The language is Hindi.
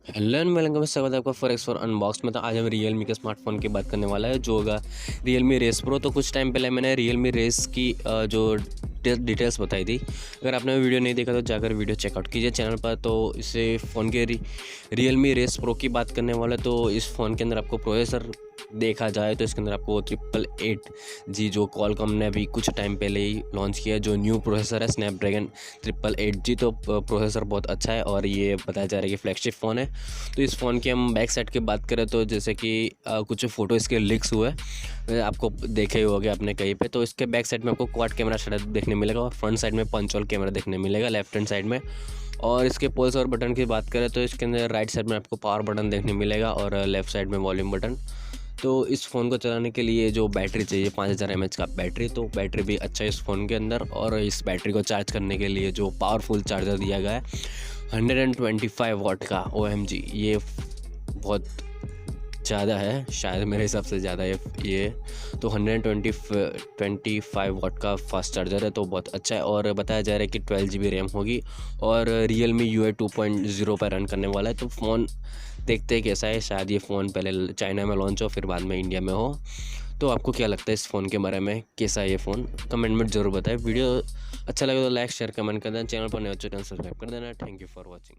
हेलो एंड वेलकम में स्वागत है आपका 4x4 अनबॉक्स में। तो आज हम Realme के स्मार्टफोन की बात करने वाला है जो होगा Realme रेस प्रो। तो कुछ टाइम पहले मैंने Realme रेस की जो डिटेल्स बताई थी। अगर आपने वीडियो नहीं देखा तो जाकर वीडियो चेकआउट कीजिए चैनल पर। तो इसे फ़ोन के Realme रेस प्रो की बात करने वाला है। तो इस फ़ोन के अंदर आपको प्रोसेसर देखा जाए तो इसके अंदर आपको 888G जो कॉलकॉम ने अभी कुछ टाइम पहले ही लॉन्च किया, जो न्यू प्रोसेसर है स्नैपड्रैगन 888G। तो प्रोसेसर बहुत अच्छा है और ये बताया जा रहा है कि फ्लैगशिप फ़ोन है। तो इस फ़ोन की हम बैक साइड की बात करें तो जैसे कि कुछ फ़ोटो इसके लीक्स हुए, आपको देखे ही होंगे अपने कहीं पे। तो इसके बैक साइड में आपको क्वाड कैमरा शायद देखने मिलेगा और फ्रंट साइड में पंच होल कैमरा देखने मिलेगा लेफ्ट हैंड साइड में। और इसके पोल्स और बटन की बात करें तो इसके अंदर राइट साइड में आपको पावर बटन देखने मिलेगा और लेफ्ट साइड में वॉल्यूम बटन। तो इस फ़ोन को चलाने के लिए जो बैटरी चाहिए 5000 mAh का बैटरी, तो बैटरी भी अच्छा है इस फ़ोन के अंदर। और इस बैटरी को चार्ज करने के लिए जो पावरफुल चार्जर दिया गया है 125 वाट का OMG, ये बहुत ज़्यादा है, शायद मेरे हिसाब से ज़्यादा है ये। तो 125 वाट का फास्ट चार्जर है, तो बहुत अच्छा है। और बताया जा रहा है कि 12 GB रैम होगी और Realme UI 2.0 पर रन करने वाला है। तो फ़ोन देखते हैं कैसा है, शायद ये फ़ोन पहले चाइना में लॉन्च हो फिर बाद में इंडिया में हो। तो आपको क्या लगता है इस फ़ोन के बारे में, कैसा है ये फ़ोन, कमेंट में ज़रूर बताएं। वीडियो अच्छा लगे तो लाइक शेयर कमेंट कर देना, चैनल पर नए हो तो चैनल सब्सक्राइब कर देना। Thank you for watching.